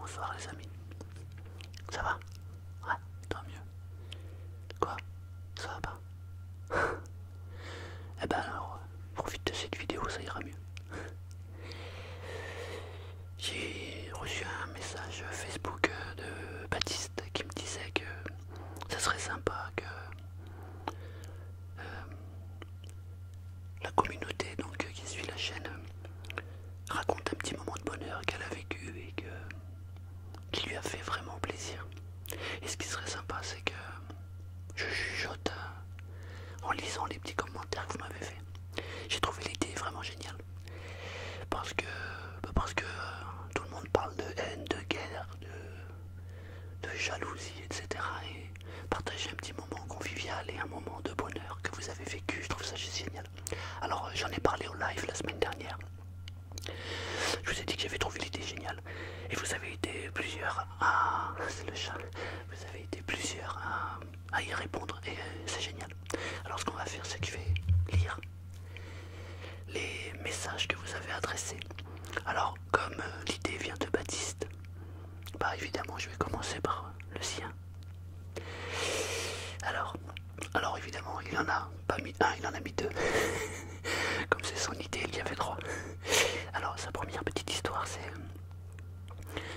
bonsoir les amis. Ça va? Ouais, tant mieux. Quoi? Ça va pas? Eh ben alors, profite de cette vidéo, ça ira mieux. J'ai reçu un message Facebook de Baptiste qui me disait que ça serait sympa que la communauté donc qui suit la chaîne raconte un petit moment de bonheur qu'elle a vécu et qui lui a fait vraiment plaisir. Et ce qui serait sympa, c'est que je chuchote en lisant les petits commentaires que vous m'avez fait. J'ai trouvé l'idée vraiment géniale parce que tout le monde parle de haine, de guerre, de jalousie, etc. Et partager un petit moment convivial et un moment de bonheur que vous avez vécu, je trouve ça juste génial. Alors j'en ai parlé au live la semaine dernière. Je vous ai dit que j'avais trouvé l'idée géniale. Et vous avez été plusieurs à... C'est le chat. Vous avez été plusieurs à y répondre. Et c'est génial. Alors ce qu'on va faire, c'est que je vais lire les messages que vous avez adressés. Alors comme l'idée vient de Baptiste, bah évidemment je vais commencer par le sien. Alors évidemment il en a pas mis un, il en a mis deux. Comme c'est son idée, il y avait trois. Alors sa première petite histoire,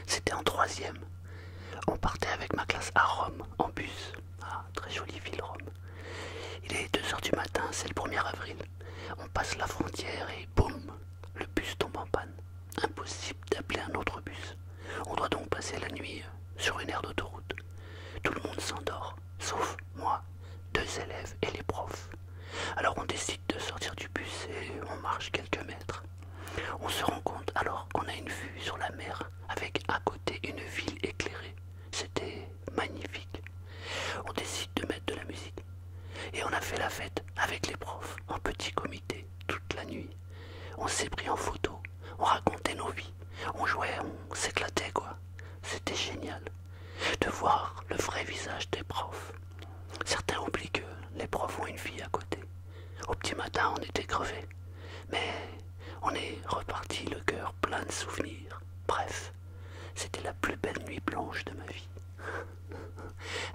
c'était en troisième. On partait avec ma classe à Rome en bus. Ah, très jolie ville Rome. Il est 2 h du matin, c'est le 1er avril. On passe la frontière et boum, le bus tombe en panne. Impossible d'appeler un autre bus. On doit donc passer la nuit sur une aire d'autoroute. Tout le monde s'endort, sauf moi, 2 élèves et les profs. Alors on décide de sortir du bus et on marche quelques mètres. On se rend compte alors qu'on a une vue sur la mer avec à côté une ville éclairée. C'était magnifique. On décide de mettre de la musique. Et on a fait la fête avec les profs en petit comité toute la nuit. On s'est pris en photo, on racontait nos vies, on jouait, on s'éclatait quoi. C'était génial de voir le vrai visage des profs. Certains oublient que les profs ont une vie à côté. Au petit matin, on était crevés, mais on est reparti le cœur plein de souvenirs. Bref, c'était la plus belle nuit blanche de ma vie.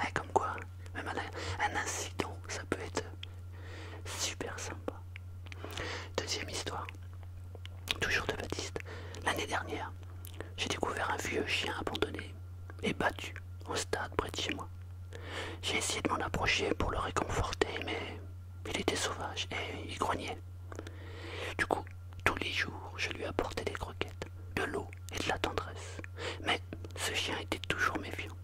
Et comme quoi, même un incident, ça peut être super sympa. Deuxième histoire, toujours de Baptiste. L'année dernière, j'ai découvert un vieux chien abandonné et battu au stade près de chez moi. J'ai essayé de m'en approcher pour le réconforter, mais il était sauvage et il grognait. Du coup, tous les jours, je lui apportais des croquettes, de l'eau et de la tendresse. Mais ce chien était toujours méfiant.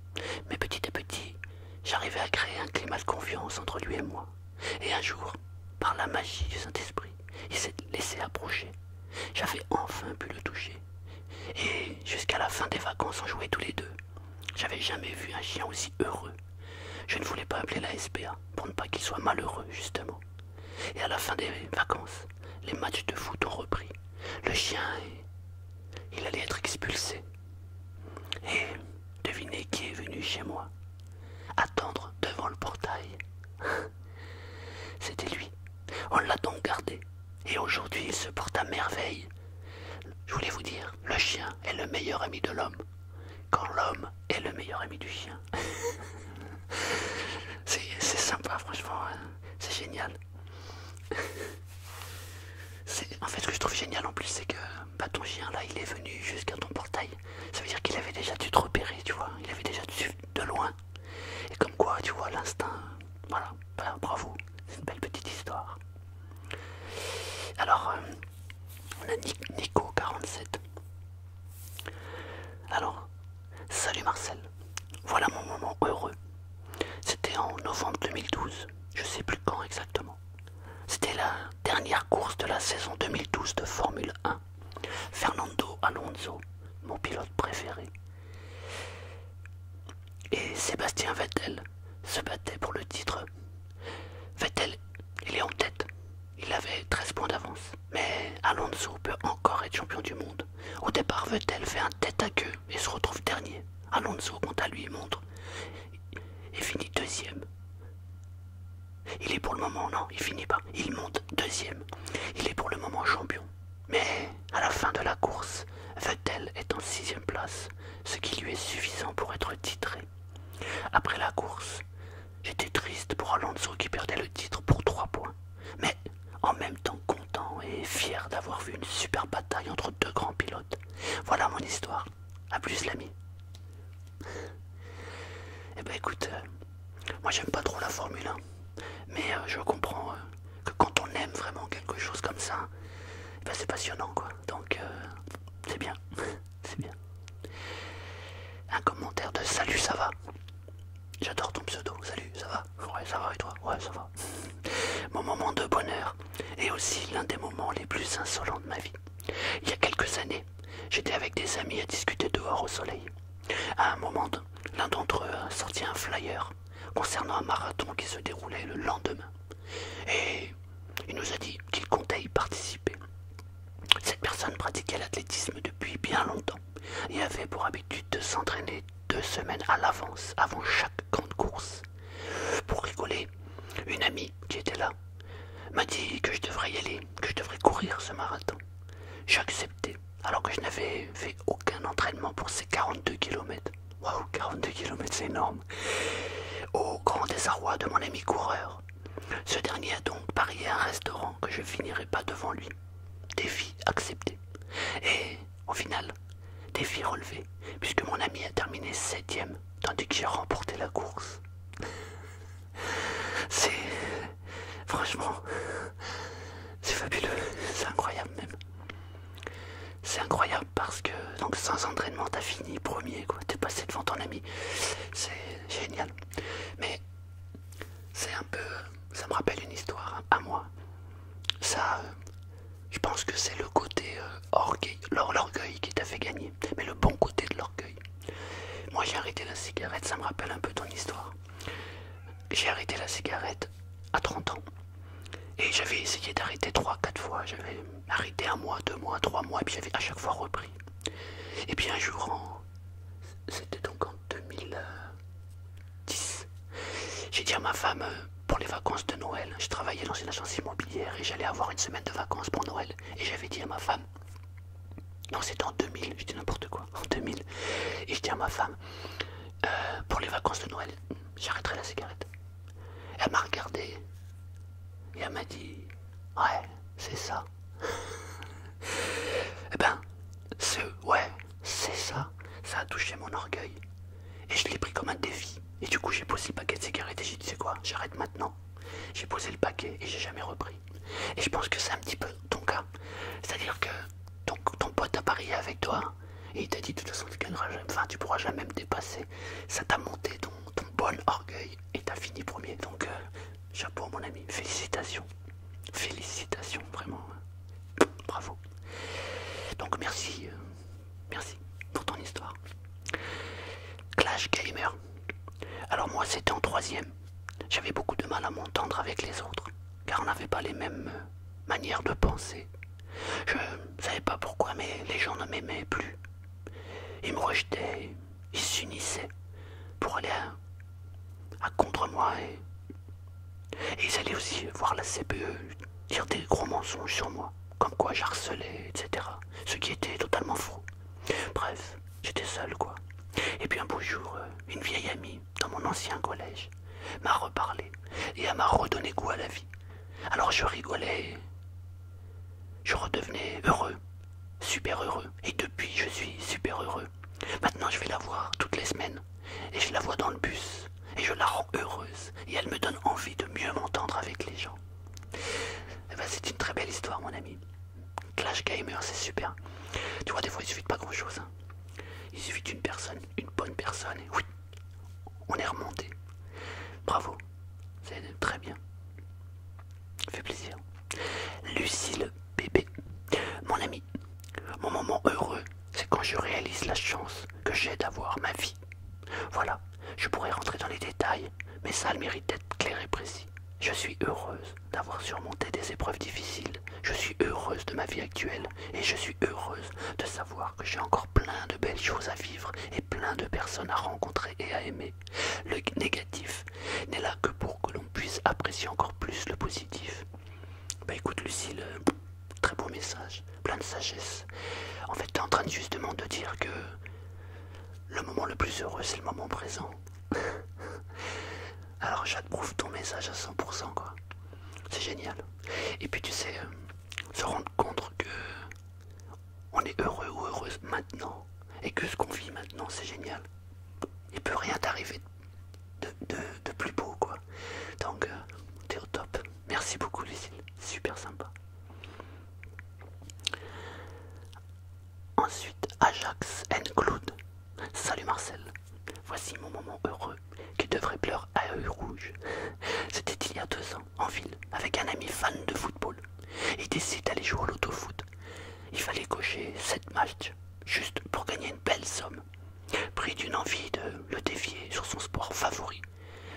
Mais petit à petit, j'arrivais à créer un climat de confiance entre lui et moi. Et un jour, par la magie du Saint-Esprit, il s'est laissé approcher. J'avais enfin pu le toucher. Et jusqu'à la fin des vacances, on jouait tous les deux. J'avais jamais vu un chien aussi heureux. Je ne voulais pas appeler la SPA pour ne pas qu'il soit malheureux, justement. Et à la fin des vacances, les matchs de foot ont repris. Le chien, il allait être expulsé. Et devinez qui est venu chez moi, attendre devant le portail. C'était lui. On l'a donc gardé. Et aujourd'hui, il se porte à merveille. Je voulais vous dire, le chien est le meilleur ami de l'homme, quand l'homme est le meilleur ami du chien. C'est sympa, franchement, hein. C'est génial. En fait, ce que je trouve génial en plus, c'est que ton chien là, il est venu jusqu'à ton portail. Ça veut dire qu'il avait déjà dû te repérer, tu vois. Il avait déjà dû de loin. Et comme quoi, tu vois, l'instinct. Voilà, ben, bravo. C'est une belle petite histoire. Alors, on a Nico 47. Alors, salut Marcel. Voilà mon moment heureux. C'était en novembre 2012. Je sais plus quand exactement. C'était la dernière course de la saison 2012 de Formule 1. Fernando Alonso, mon pilote préféré, et Sébastien Vettel se battaient pour le titre. Vettel, il est en tête. Il avait 13 points d'avance. Mais Alonso peut encore être champion du monde. Au départ, Vettel fait un tête à queue et se retrouve dernier. Alonso, quant à lui, montre et finit deuxième. Il est pour le moment, non, il finit pas. Il monte deuxième. Il est pour le moment champion. Mais à la fin de la course, Vettel est en 6e place, ce qui lui est suffisant pour être titré. Après la course, j'étais triste pour Alonso qui perdait le titre pour 3 points, mais en même temps content et fier d'avoir vu une super bataille entre deux grands pilotes. Voilà mon histoire. A plus l'ami. Eh ben écoute, moi j'aime pas trop la Formule 1, mais je comprends que quand on aime vraiment quelque chose comme ça, eh ben c'est passionnant quoi. Donc c'est bien, c'est bien. Un commentaire de salut, ça va? J'adore ton pseudo, salut, ça va? Ouais, ça va et toi? Ouais, ça va. Mon moment de bonheur est aussi l'un des moments les plus insolents de ma vie. Il y a quelques années, j'étais avec des amis à discuter dehors au soleil. À un moment, l'un d'entre eux a sorti un flyer concernant un marathon qui se déroulait le lendemain. Et il nous a dit qu'il comptait y participer. Cette personne pratiquait l'athlétisme depuis bien longtemps et avait pour habitude de s'entraîner 2 semaines à l'avance avant chaque grande course. Pour rigoler, une amie qui était là m'a dit que je devrais y aller, que je devrais courir ce marathon. J'ai accepté, alors que je n'avais fait aucun entraînement pour ces 42 km. Waouh, 42 km, c'est énorme. Au grand désarroi de mon ami coureur, ce dernier a donc parié un restaurant que je finirais pas devant lui. Défi accepté. Et au final, défi relevé, puisque mon ami a terminé 7e, tandis que j'ai remporté la course. C'est... Franchement, c'est fabuleux, c'est incroyable même. C'est incroyable parce que, donc sans entraînement, t'as fini premier, quoi. T'es passé devant ton ami. C'est génial. Mais c'est un peu... Ça me rappelle une histoire à moi. Ça... Je pense que c'est le côté orgueil, l'orgueil qui t'a fait gagner, mais le bon côté de l'orgueil. Moi j'ai arrêté la cigarette, ça me rappelle un peu ton histoire. J'ai arrêté la cigarette à 30 ans. Et j'avais essayé d'arrêter 3-4 fois. J'avais arrêté 1 mois, 2 mois, 3 mois, et puis j'avais à chaque fois repris. Et puis un jour, c'était donc en 2010, j'ai dit à ma femme... Pour les vacances de Noël, je travaillais dans une agence immobilière et j'allais avoir une semaine de vacances pour Noël. Et j'avais dit à ma femme, non c'était en 2000, je dis n'importe quoi, en 2000. Et je dis à ma femme, pour les vacances de Noël, j'arrêterai la cigarette. Elle m'a regardé et elle m'a dit, ouais, c'est ça. Eh ben, ouais, c'est ça, ça a touché mon orgueil. Et je l'ai pris comme un défi. Et du coup j'ai posé le paquet de cigarettes et j'ai dit c'est quoi, j'arrête maintenant. J'ai posé le paquet et j'ai jamais repris. Et je pense que c'est un petit peu ton cas. C'est-à-dire que ton pote a parié avec toi et il t'a dit de toute façon tu pourras jamais me dépasser. Ça t'a monté ton bon orgueil et t'as fini premier. Donc chapeau mon ami, félicitations. Félicitations, vraiment. Bravo. Donc merci, merci pour ton histoire. Clash Gamer. Alors moi c'était en 3e. J'avais beaucoup de mal à m'entendre avec les autres, car on n'avait pas les mêmes manières de penser. Je ne savais pas pourquoi, mais les gens ne m'aimaient plus. Ils me rejetaient, ils s'unissaient pour aller à contre moi et ils allaient aussi voir la CPE dire des gros mensonges sur moi, comme quoi j'harcelais, etc. Ce qui était totalement faux. Bref, j'étais seul quoi. Et puis un beau jour, une vieille amie dans mon ancien collège m'a reparlé et elle m'a redonné goût à la vie. Alors je rigolais, je redevenais heureux, super heureux. Et depuis, je suis super heureux. Maintenant, je vais la voir toutes les semaines et je la vois dans le bus et je la rends heureuse et elle me donne envie de mieux m'entendre avec les gens. Eh ben, c'est une très belle histoire, mon ami. Clash Gamer, c'est super. Tu vois, des fois, il suffit de pas grand-chose. Hein. Il suffit d'une personne, une bonne personne, et oui, on est remonté. Bravo, c'est très bien. Ça fait plaisir. Lucille bébé, mon ami, mon moment heureux, c'est quand je réalise la chance que j'ai d'avoir ma vie. Voilà, je pourrais rentrer dans les détails, mais ça a le mérite d'être clair et précis. Je suis heureuse d'avoir surmonté des épreuves difficiles. Je suis heureuse de ma vie actuelle et je suis heureuse de savoir que j'ai encore plein de belles choses à vivre et plein de personnes à rencontrer et à aimer. Le négatif n'est là que pour que l'on puisse apprécier encore plus le positif. Bah écoute Lucille, très beau beau message, plein de sagesse. En fait, tu es en train justement de dire que le moment le plus heureux, c'est le moment présent. Alors j'approuve ton message à 100%, quoi. C'est génial. Et puis tu sais, se rendre compte que on est heureux ou heureuse maintenant, et que ce qu'on vit maintenant, c'est génial. Il peut rien t'arriver de plus beau, quoi. Donc, t'es au top. Merci beaucoup, Lucille. Super sympa. Ensuite, Ajax N. Claude. Salut Marcel. Voici mon moment heureux qui devrait pleurer à œil rouge. C'était il y a 2 ans, en ville, avec un ami fan de football. Il décide d'aller jouer au loto-foot. Il fallait cocher 7 matchs, juste pour gagner une belle somme. Pris d'une envie de le défier sur son sport favori,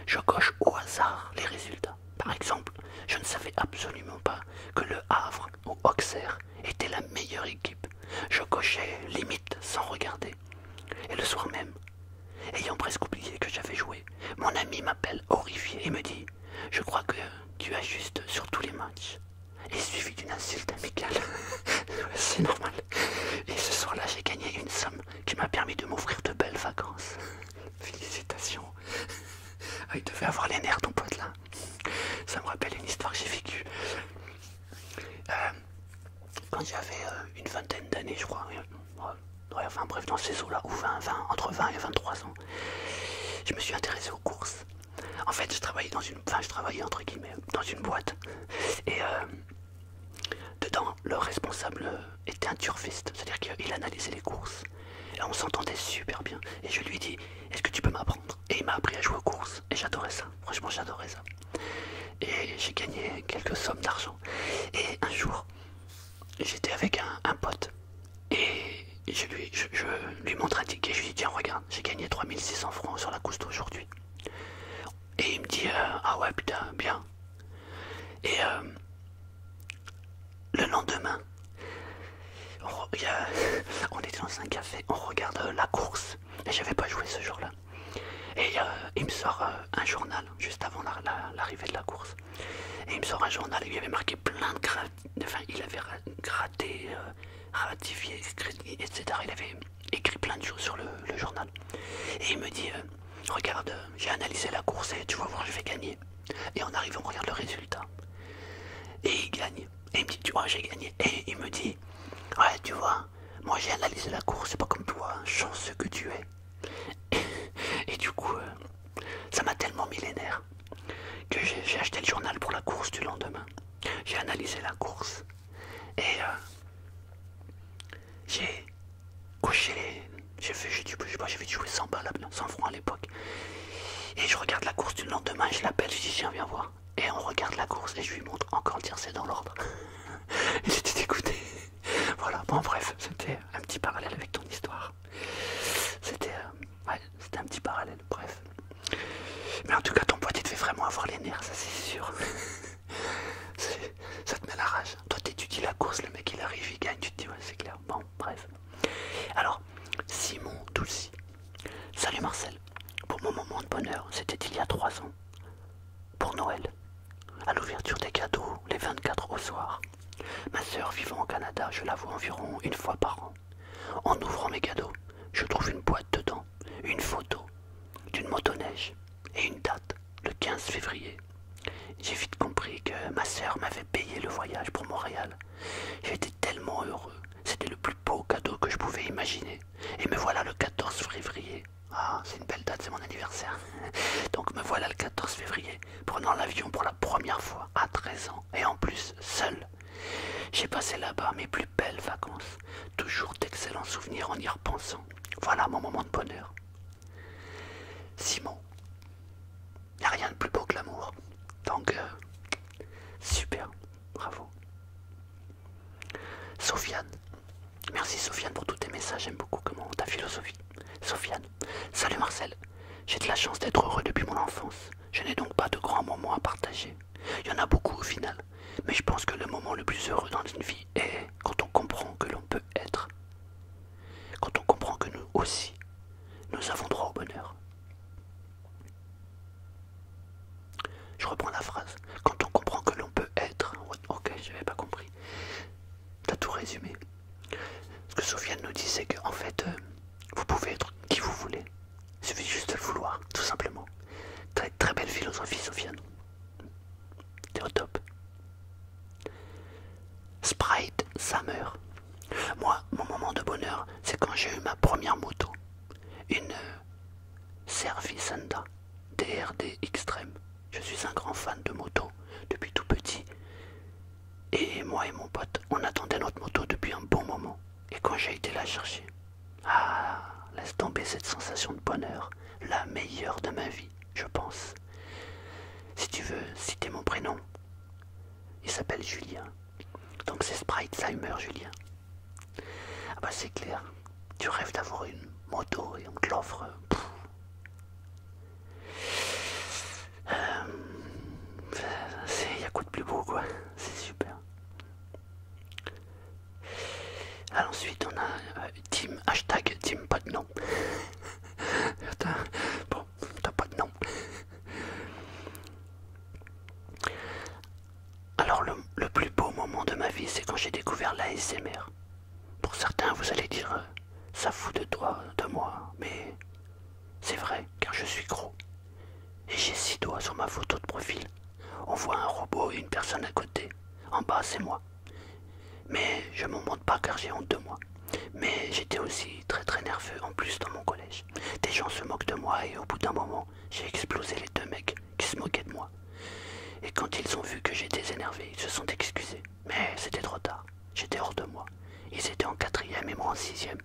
je coche au hasard les résultats. Par exemple, je ne savais absolument pas que le Havre ou Auxerre était la meilleure équipe. Je cochais limite sans regarder. Et le soir même, ayant presque oublié que j'avais joué, mon ami m'appelle horrifié et me dit « Je crois que tu ajustes sur tous les matchs. » Et suivi d'une insulte amicale. C'est normal. Et ce soir-là, j'ai gagné une somme qui m'a permis de m'offrir de belles vacances. Félicitations. Ah, il devait avoir les nerfs, ton pote là. Ça me rappelle une histoire que j'ai vécue. Quand j'avais une vingtaine d'années, je crois. Ouais, enfin bref, dans ces eaux-là, ou entre 20 et 23 ans, je me suis intéressé aux courses. En fait, je travaillais entre guillemets dans une boîte. Et dedans, le responsable était un turfiste, c'est-à-dire qu'il analysait les courses. Et on s'entendait super bien. Et je lui ai dit, est-ce que tu peux m'apprendre? Et il m'a appris à jouer aux courses. Et j'adorais ça. Franchement, j'adorais ça. Et j'ai gagné quelques sommes d'argent. Et un jour, j'étais avec un pote. Et je lui montre un ticket. Je lui dis, tiens, regarde, j'ai gagné 3600 francs sur la course d'aujourd'hui. Et il me dit, ah ouais, putain, bien. Et le lendemain, on était dans un café, on regarde la course. Et j'avais pas joué ce jour-là. Et il me sort un journal juste avant l'arrivée de la course. Et il me sort un journal et il y avait marqué plein de enfin, il avait gratté, ratifié, etc. Il avait écrit plein de choses sur le journal. Et il me dit, regarde, j'ai analysé la course et tu vas voir, je vais gagner. Et en arrivant, on regarde le résultat. Et il gagne. Et il me dit, tu vois, j'ai gagné. Et il me dit, ouais, tu vois, moi j'ai analysé la course, c'est pas comme toi, chanceux que tu es. Et du coup, ça m'a tellement mis les nerfs que j'ai acheté le journal pour la course du lendemain. J'ai analysé la course et j'ai coché j'ai fait jouer 100 balles, 100 francs à l'époque. Et je regarde la course du lendemain, je l'appelle, je dis tiens, viens voir. Et on regarde la course et je lui montre encore le tiercé dans l'ordre. Il était dégoûté. Voilà, bon bref, c'était un petit parallèle avec ton histoire. C'était un petit parallèle, bref. Mais en tout cas, ton pote, il te fait vraiment avoir les nerfs, ça c'est sûr. Ça te met la rage. Toi, t'étudies la course, le mec il arrive, il gagne, tu te dis ouais, c'est clair. Bon, bref. Alors, Simon Dulcy. Salut Marcel. Pour mon moment de bonheur, c'était il y a 3 ans. Pour Noël. À l'ouverture des cadeaux, les 24 au soir. Ma sœur vivant au Canada, je la vois environ une fois par an. En ouvrant mes cadeaux, je trouve une boîte dedans, une photo d'une motoneige et une date, le 15 février. J'ai vite compris que ma sœur m'avait payé le voyage pour Montréal. J'étais tellement heureux, c'était le plus beau cadeau que je pouvais imaginer. Et me voilà le 14 février. Ah, c'est une belle date, c'est mon anniversaire. Donc me voilà le 14 février, prenant l'avion pour la première fois à 13 ans, et en plus seul. J'ai passé là-bas mes plus belles vacances, toujours d'excellents souvenirs en y repensant. Voilà mon moment de bonheur. Simon, il n'y a rien de plus beau que l'amour. Donc, super, bravo. Sofiane, merci Sofiane pour tous tes messages, j'aime beaucoup comment ta philosophie. Sofiane, salut Marcel, j'ai de la chance d'être heureux depuis mon enfance. Je n'ai donc pas de grands moments à partager. Il y en a beaucoup au final, mais je pense que le moment le plus heureux dans une vie est quand on comprend que l'on peut être. Quand on comprend que nous aussi, nous avons droit au bonheur. Je reprends la phrase. Quand on comprend que l'on peut être... Ok, je n'avais pas compris. au top. Sprite Summer. Moi, mon moment de bonheur, c'est quand j'ai eu ma première moto. Une Service Honda DRD Extreme. Je suis un grand fan de moto depuis tout petit. Et moi et mon pote, on attendait notre moto depuis un bon moment. Et quand j'ai été la chercher, ah, laisse tomber cette sensation de bonheur, la meilleure de ma vie, je pense. Si tu veux citer mon prénom, il s'appelle Julien. Donc c'est Sprite Summer, Julien. Ah bah c'est clair, tu rêves d'avoir une moto et on te l'offre. Y a quoi de plus beau quoi, c'est super. Alors ensuite on a hashtag team pas de nom. Bon, t'as pas de nom. Alors le plus beau moment de ma vie, c'est quand j'ai découvert l'ASMR. Pour certains, vous allez dire, ça fout de moi, mais c'est vrai, car je suis gros. Et j'ai 6 doigts sur ma photo de profil. On voit un robot et une personne à côté. En bas, c'est moi. Mais je m'en montre pas car j'ai honte de moi. Mais j'étais aussi très très nerveux en plus dans mon collège. Des gens se moquent de moi et au bout d'un moment, j'ai explosé les 2 mecs qui se moquaient de moi. Et quand ils ont vu que j'étais énervé, ils se sont excusés. Mais c'était trop tard. J'étais hors de moi. Ils étaient en 4e et moi en 6e.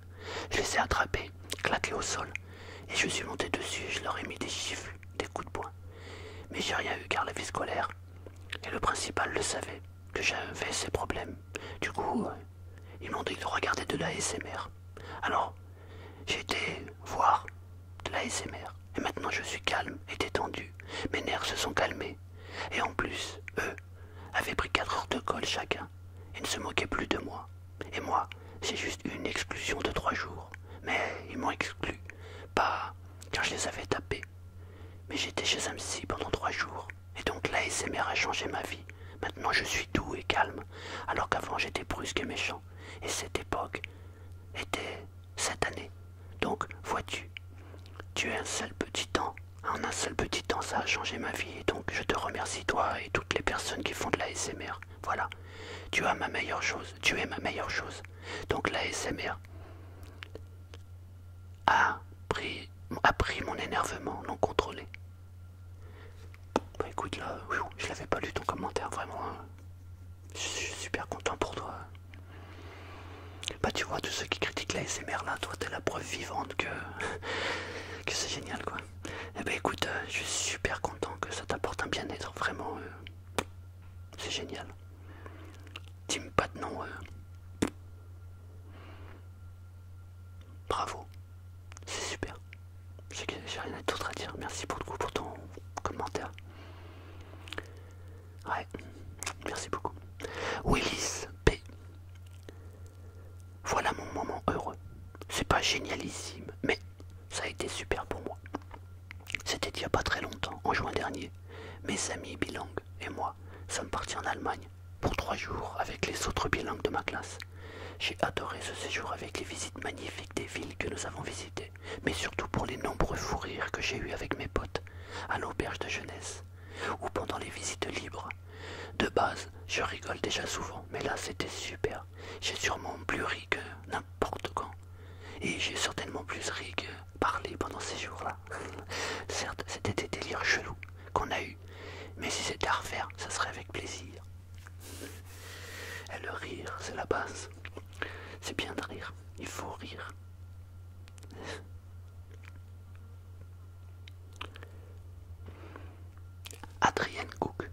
Je les ai attrapés, claqués au sol. Et je suis monté dessus et je leur ai mis des gifles, des coups de poing. Mais j'ai rien eu car la vie scolaire. Et le principal le savait, que j'avais ces problèmes. Du coup, ils m'ont dit de regarder de l'ASMR. Alors, j'ai été voir de l'ASMR. Et maintenant je suis calme et détendu. Mes nerfs se sont calmés. Et en plus, eux avaient pris 4 heures de colle chacun. Et ne se moquaient plus de moi. Et moi, j'ai juste eu une exclusion de 3 jours. Mais ils m'ont exclu. Pas car je les avais tapés. Mais j'étais chez un psy pendant 3 jours. Et donc l'ASMR a changé ma vie. Maintenant je suis doux et calme. Alors qu'avant j'étais brusque et méchant. Et cette époque était cette année. Donc, vois-tu, tu es un seul petit temps. En un seul petit temps, ça a changé ma vie. Et donc, je te remercie, toi et toutes les personnes qui font de l'ASMR. Voilà, tu as ma meilleure chose. Tu es ma meilleure chose. Donc, l'ASMR a pris mon énervement non contrôlé. Bah écoute, là, je l'avais pas lu ton commentaire, vraiment. Je suis super content pour toi. Bah tu vois, tous ceux qui critiquent la SMR là, toi t'es la preuve vivante que c'est génial quoi. Eh ben écoute, je suis super content que ça t'apporte un bien-être, vraiment, c'est génial. Team pas de nom, bravo, c'est super. J'ai rien d'autre à dire, merci beaucoup pour ton commentaire. Ouais, merci beaucoup. Willis P. Voilà mon moment heureux. C'est pas génialissime, mais ça a été super pour moi. C'était il y a pas très longtemps, en juin dernier. Mes amis bilingues et moi sommes partis en Allemagne pour 3 jours avec les autres bilingues de ma classe. J'ai adoré ce séjour avec les visites magnifiques des villes que nous avons visitées, mais surtout pour les nombreux fous rires que j'ai eus avec mes potes à l'auberge de jeunesse ou pendant les visites libres. De base, je rigole déjà souvent, mais là c'était super. J'ai sûrement plus ri que n'importe quand. Et j'ai certainement plus ri que parlé pendant ces jours-là. Certes, c'était des délires chelous qu'on a eus, mais si c'était à refaire, ça serait avec plaisir. Et le rire, c'est la base. C'est bien de rire, il faut rire. Adrienne Cook.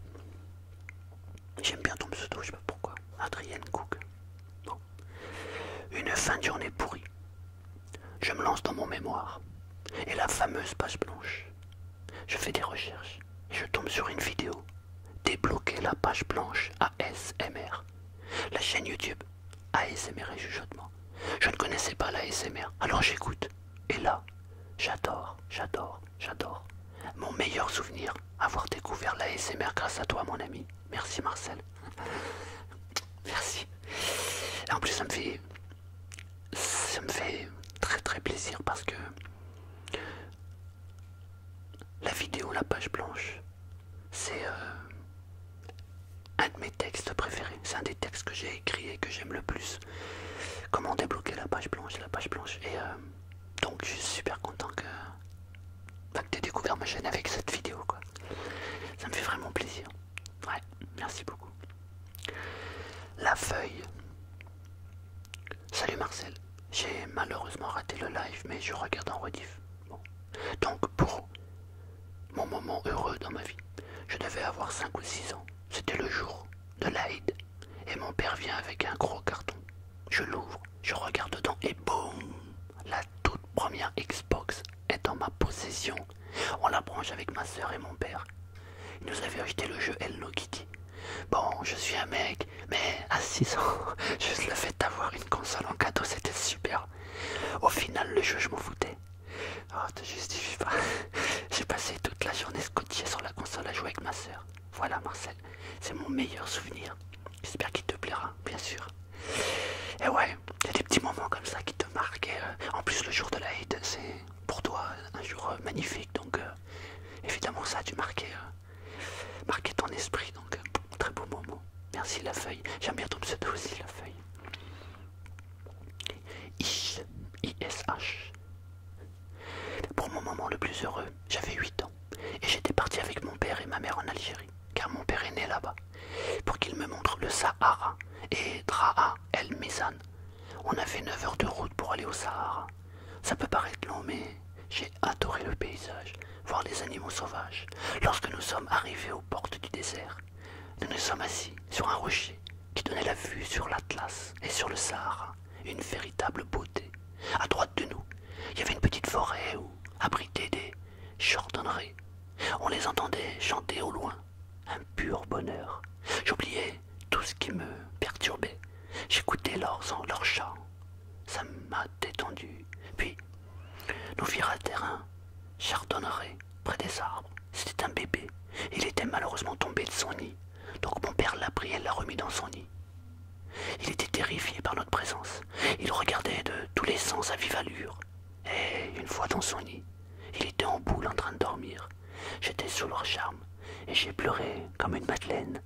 J'aime bien ton pseudo, je sais pas pourquoi. Adrienne Cook. Bon. Une fin de journée pourrie. Je me lance dans mon mémoire. Et la fameuse page blanche. Je fais des recherches. Et je tombe sur une vidéo. Débloquer la page blanche ASMR. La chaîne YouTube ASMR et chuchotement. Je ne connaissais pas l'ASMR, alors j'écoute. Et là, j'adore. Mon meilleur souvenir, avoir découvert l'ASMR grâce à toi, mon ami. Merci Marcel. Merci. Et en plus, ça me fait très très plaisir parce que la vidéo, la page blanche, c'est un de mes textes préférés. C'est un des textes que j'ai écrit et que j'aime le plus. Comment débloquer la page blanche, Et donc je suis super content que tu aies découvert ma chaîne avec cette vidéo, quoi. Ça me fait vraiment plaisir. Ouais, merci beaucoup. La feuille. Salut Marcel. J'ai malheureusement raté le live, mais je regarde en rediff. Bon. Donc pour mon moment heureux dans ma vie, je devais avoir 5 ou 6 ans. C'était le jour de l'Aïd. Et mon père vient avec un gros carton. Je l'ouvre, je regarde dedans et boum! La toute première Xbox est en ma possession. On la branche avec ma soeur et mon père. Ils nous avaient acheté le jeu Hello Kitty. Bon, je suis un mec, mais à 6 ans, juste le fait d'avoir une console en cadeau, c'était super. Au final, le jeu, je m'en foutais. Oh, te justifie pas. J'ai passé toute la journée scotché sur la console à jouer avec ma soeur. Voilà, Marcel, c'est mon meilleur souvenir. J'espère qu'il te plaira, bien sûr. Et ouais, il y a des petits moments comme ça qui te marquent. Et, en plus, le jour de l'Aïd, c'est pour toi un jour magnifique. Donc, évidemment, ça a dû marquer ton esprit. Donc, très beau moment. Merci la feuille. J'aime bien ton pseudo aussi, la feuille. ISH. Pour mon moment le plus heureux, j'avais 8 ans. Et j'étais parti avec mon père et ma mère en Algérie. Car mon père est né là-bas. Pour qu'il me montre le Sahara et Dra'a El Mizan. On a fait 9 heures de route pour aller au Sahara. Ça peut paraître long, mais j'ai adoré le paysage, voir les animaux sauvages. Lorsque nous sommes arrivés aux portes du désert, nous nous sommes assis sur un rocher qui donnait la vue sur l'Atlas et sur le Sahara, une véritable beauté. À droite de nous, il y avait une petite forêt où abritaient des chardonnerets. On les entendait chanter au loin, un pur bonheur. J'oubliais tout ce qui me perturbait. J'écoutais leur chant. Ça m'a détendu. Puis, nous firent à terrain, chardonneret, près des arbres. C'était un bébé. Il était malheureusement tombé de son nid. Donc mon père l'a pris et l'a remis dans son nid. Il était terrifié par notre présence. Il regardait de tous les sens à vive allure. Et une fois dans son nid, il était en boule en train de dormir. J'étais sous leur charme et j'ai pleuré comme une madeleine.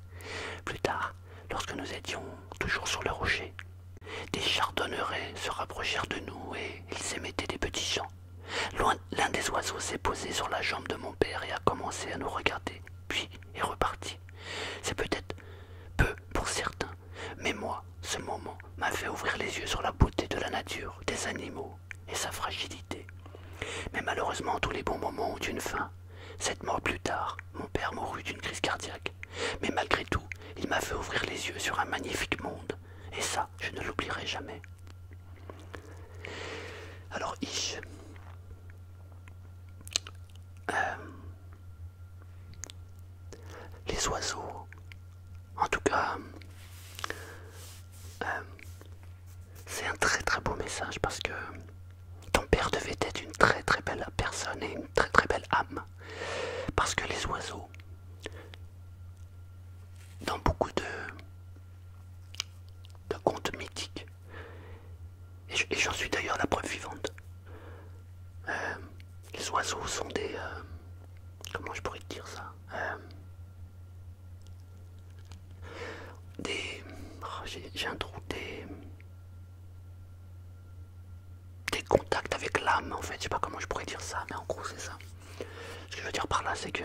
Plus tard, lorsque nous étions toujours sur le rocher, des chardonnerets se rapprochèrent de nous et ils émettaient des petits chants. L'un des oiseaux s'est posé sur la jambe de mon père et a commencé à nous regarder, puis est reparti. C'est peut-être peu pour certains, mais moi, ce moment m'a fait ouvrir les yeux sur la beauté de la nature, des animaux et sa fragilité. Mais malheureusement, tous les bons moments ont une fin. 7 mois plus tard, mon père mourut d'une crise cardiaque. Mais malgré tout, il m'a fait ouvrir les yeux sur un magnifique monde. Et ça, je ne l'oublierai jamais. Alors, les oiseaux, en tout cas, c'est un très très beau message parce que ton père devait être une très très belle personne et une très très belle âme. Parce que les oiseaux, dans beaucoup de contes mythiques, et j'en suis d'ailleurs la preuve vivante, les oiseaux sont des... comment je pourrais te dire ça, j'ai un trou, des contacts avec l'âme en fait, je sais pas comment je pourrais dire ça, mais en gros c'est ça. Ce que je veux dire par là, c'est que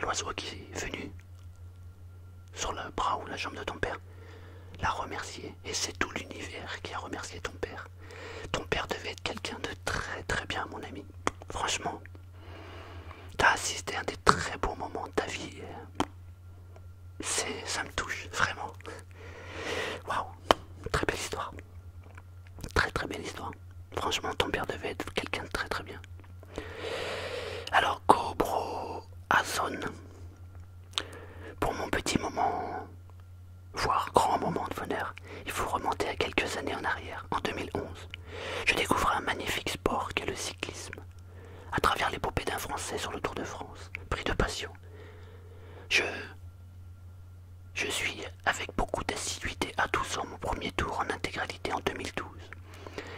l'oiseau qui est venu sur le bras ou la jambe de ton père l'a remercié, et c'est tout l'univers qui a remercié ton père. Ton père devait être quelqu'un de très très bien, mon ami. Franchement, t'as assisté à un des très beaux moments de ta vie. Ça me touche, vraiment. Waouh, très belle histoire. Très très belle histoire. Franchement, ton père devait être quelqu'un de très très bien. Alors, Cobro Azon, pour mon petit moment, voire grand moment de bonheur, il faut remonter à quelques années en arrière, en 2011. Je découvre un magnifique sport qu'est le cyclisme. À travers l'épopée d'un Français sur le Tour de France, pris de passion. Je suis avec beaucoup d'assiduité à 12 ans mon premier tour en intégralité en 2012.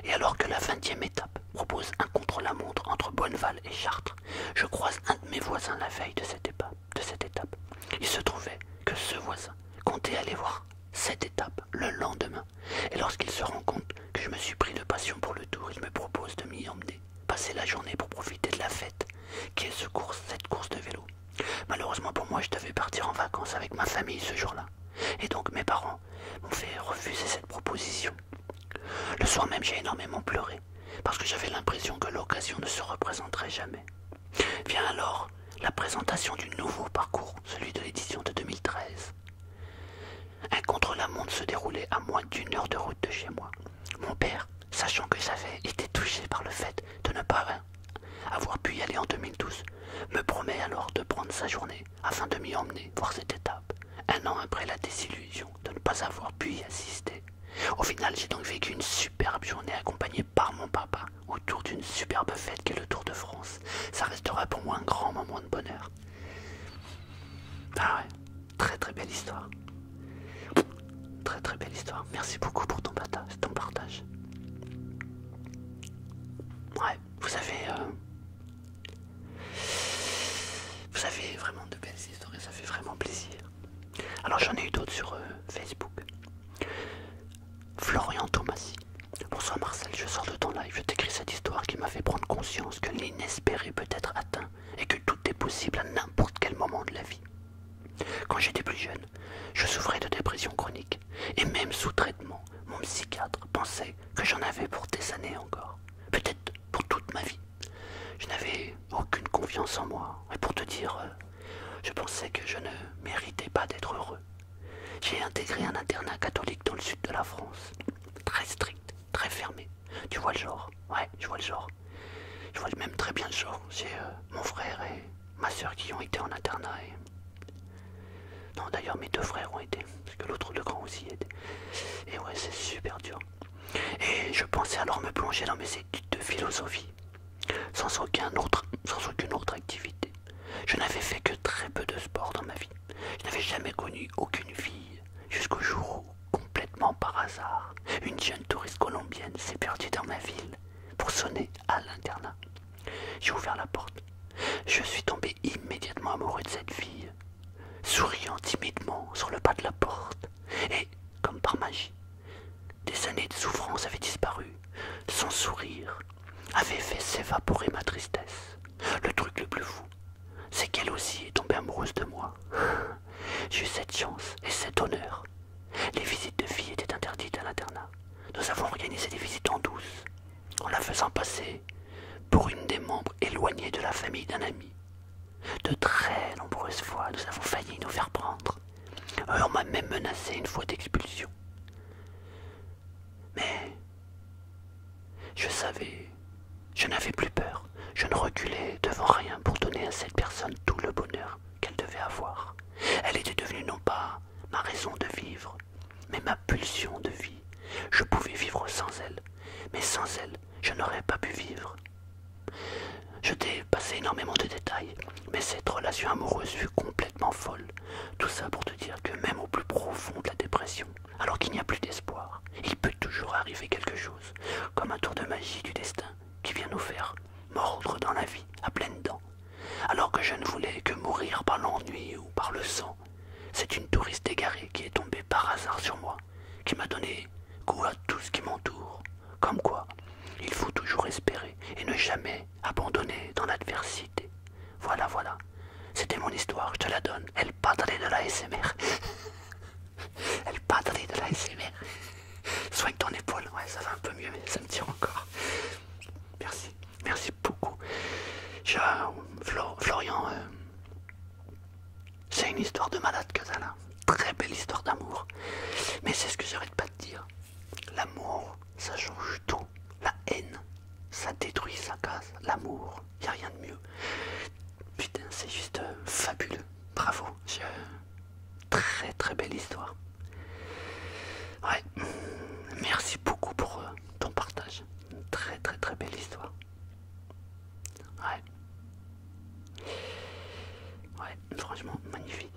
Et alors que la 20e étape propose un contre-la-montre entre Bonneval et Chartres, je croise un de mes voisins la veille de cette étape. Il se trouvait que ce voisin comptait aller voir cette étape le lendemain. Et lorsqu'il se rend compte que je me suis pris de passion pour le tour, il me propose de m'y emmener, passer la journée pour profiter de la fête, qui est cette course de vélo. Malheureusement pour moi, je devais partir en vacances avec ma famille ce jour-là. Et donc mes parents m'ont fait refuser cette proposition. Le soir même, j'ai énormément pleuré, parce que j'avais l'impression que l'occasion ne se représenterait jamais. Vient alors la présentation du nouveau parcours, celui de l'édition de 2013. Un contre-la-montre se déroulait à moins d'une heure de route de chez moi. Mon père, sachant que j'avais été touché par le fait de ne pas avoir pu y aller en 2012, me promet alors de prendre sa journée afin de m'y emmener voir cette étape, un an après la désillusion de ne pas avoir pu y assister. Au final, j'ai donc vécu une superbe journée accompagnée par mon papa autour d'une superbe fête qu'est le Tour de France. Ça restera pour moi un grand moment de bonheur. Ah ouais, très très belle histoire. Très très belle histoire. Merci beaucoup pour ton partage. Ouais, vous avez vraiment de belles histoires et ça fait vraiment plaisir. Alors j'en ai eu d'autres sur Facebook. Florian Thomasy. Bonsoir Marcel, je sors de ton live, je t'écris cette histoire qui m'a fait prendre conscience que l'inespéré peut être atteint et que tout est possible à n'importe quel moment de la vie. Quand j'étais plus jeune, je souffrais de dépression chronique et même sous traitement, mon psychiatre pensait que j'en avais pour des années encore, peut-être pour toute ma vie. Je n'avais aucune confiance en moi et pour te dire, je pensais que je ne méritais pas d'être heureux. J'ai intégré un internat catholique dans le sud de la France. Très strict, très fermé. Tu vois le genre? Ouais, je vois le genre. Je vois même très bien le genre. J'ai mon frère et ma soeur qui ont été en internat. Non, d'ailleurs, mes deux frères ont été. Parce que l'autre, le grand aussi, était. Et ouais, c'est super dur. Et je pensais alors me plonger dans mes études de philosophie. Sans aucune autre activité. Je n'avais fait que très peu de sport dans ma vie. Je n'avais jamais connu aucune fille, jusqu'au jour où, complètement par hasard, une jeune touriste colombienne s'est perdue dans ma ville pour sonner à l'internat. J'ai ouvert la porte. Je suis tombé immédiatement amoureux de cette fille, souriant timidement sur le pas de la porte. Et, comme par magie, des années de souffrance avaient disparu. Son sourire avait fait s'évaporer ma tristesse. Le truc le plus fou, c'est qu'elle aussi est tombée amoureuse de moi. J'ai eu cette chance et cet honneur. Les visites de filles étaient interdites à l'internat. Nous avons organisé des visites en douce, en la faisant passer pour une des membres éloignés de la famille d'un ami. De très nombreuses fois, nous avons failli nous faire prendre. On m'a même menacé une fois d'expulsion. Mais je savais, je n'avais plus peur. Je ne reculais devant rien pour donner à cette personne tout le bonheur qu'elle devait avoir. Elle était devenue non pas ma raison de vivre, mais ma pulsion de vie. Je pouvais vivre sans elle, mais sans elle, je n'aurais pas pu vivre. Je t'ai passé énormément de détails, mais cette relation amoureuse fut complètement folle. Tout ça pour te dire que même au plus profond de la dépression, alors qu'il n'y a plus d'espoir, il peut toujours arriver quelque chose, comme un tour de magie du destin qui vient nous faire mordre dans la vie à pleines dents. Alors que je ne voulais que mourir par l'ennui ou par le sang, c'est une touriste égarée qui est tombée par hasard sur moi, qui m'a donné goût à tout ce qui m'entoure. Comme quoi, il faut toujours espérer et ne jamais abandonner dans l'adversité. Voilà, voilà. C'était mon histoire, je te la donne. El padre de la SMR. El padre de la SMR. Soigne ton épaule. Ouais, ça va un peu mieux, mais ça me tire encore. Merci. Merci beaucoup. Florian, c'est une histoire de malade que ça là. Très belle histoire d'amour. Mais c'est ce que j'arrête pas de dire. L'amour, ça change tout. La haine, ça détruit, ça casse. L'amour, y a rien de mieux. Putain, c'est juste fabuleux. Bravo. Très très belle histoire. Ouais. Merci beaucoup pour ton partage. Très très très belle histoire. Ouais. Ouais, franchement, magnifique.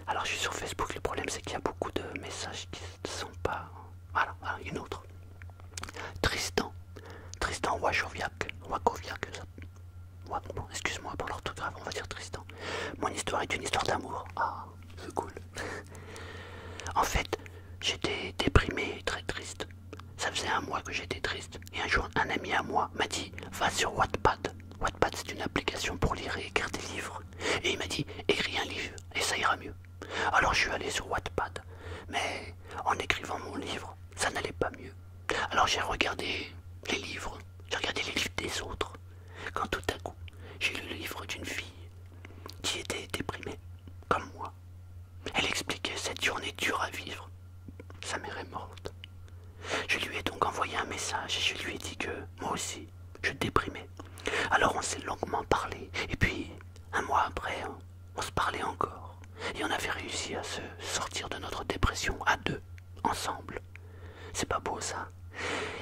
Alors je suis sur Facebook, le problème c'est qu'il y a beaucoup de messages qui ne sont pas... Voilà, une autre. Tristan Wachoviak, bon, excuse-moi pour l'orthographe, on va dire Tristan. Mon histoire est une histoire d'amour. Ah, c'est cool. En fait, j'étais déprimé et très triste. Ça faisait un mois que j'étais triste. Et un jour, un ami à moi m'a dit, va sur Wattpad. Wattpad, c'est une application pour lire et écrire des livres. Et il m'a dit, écris un livre et ça ira mieux. Alors je suis allé sur Wattpad. Mais en écrivant mon livre, ça n'allait pas mieux. Alors j'ai regardé les livres. J'ai regardé les livres des autres. Quand tout à coup, j'ai lu le livre d'une fille qui était déprimée, comme moi. Elle expliquait cette journée dure à vivre. Sa mère est morte. Je lui ai donc envoyé un message et je lui ai dit que moi aussi, je déprimais. Alors on s'est longuement parlé et puis un mois après, on se parlait encore. Et on avait réussi à se sortir de notre dépression à deux, ensemble. C'est pas beau ça.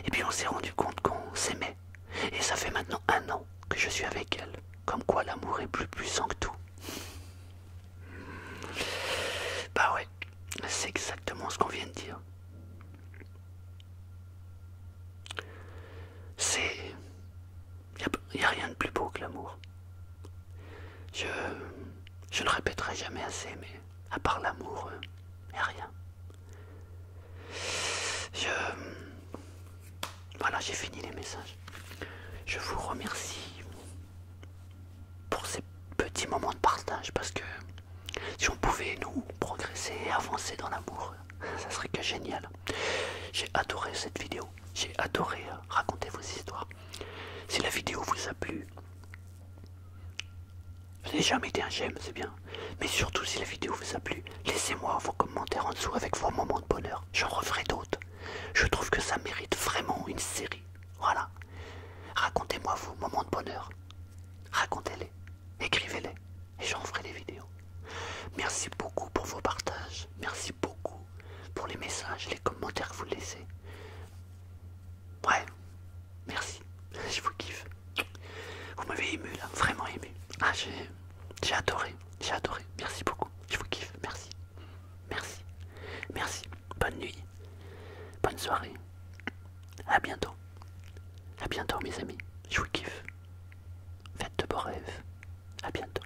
Et puis on s'est rendu compte qu'on s'aimait. Et ça fait maintenant 1 an que je suis avec elle. Comme quoi l'amour est plus puissant que tout. Bah ouais, c'est exactement ce qu'on vient de dire. C'est... Y a rien de plus beau que l'amour. Je... Je le répéterai jamais assez, mais à part l'amour, y a rien. Voilà, j'ai fini les messages. Je vous remercie pour ces petits moments de partage parce que si on pouvait nous progresser et avancer dans l'amour, ça serait que génial. J'ai adoré cette vidéo. J'ai adoré raconter vos histoires. Si la vidéo vous a plu, vous n'avez jamais été un j'aime, c'est bien. Mais surtout si la vidéo vous a plu, laissez-moi vos commentaires en dessous avec vos moments de bonheur. J'en referai d'autres. Je trouve que ça mérite vraiment une série. Voilà. Racontez-moi vos moments de bonheur. Racontez-les. Écrivez-les. Et j'en ferai des vidéos. Merci beaucoup pour vos partages. Merci beaucoup pour les messages, les commentaires que vous laissez. Ouais. Merci. Je vous kiffe. Vous m'avez ému là. Vraiment ému. Ah, j'ai adoré. J'ai adoré. Merci beaucoup. Je vous kiffe. Merci. Merci. Merci. Bonne nuit. Bonne soirée. À bientôt. À bientôt mes amis. Je vous kiffe. Faites de beaux rêves. À bientôt.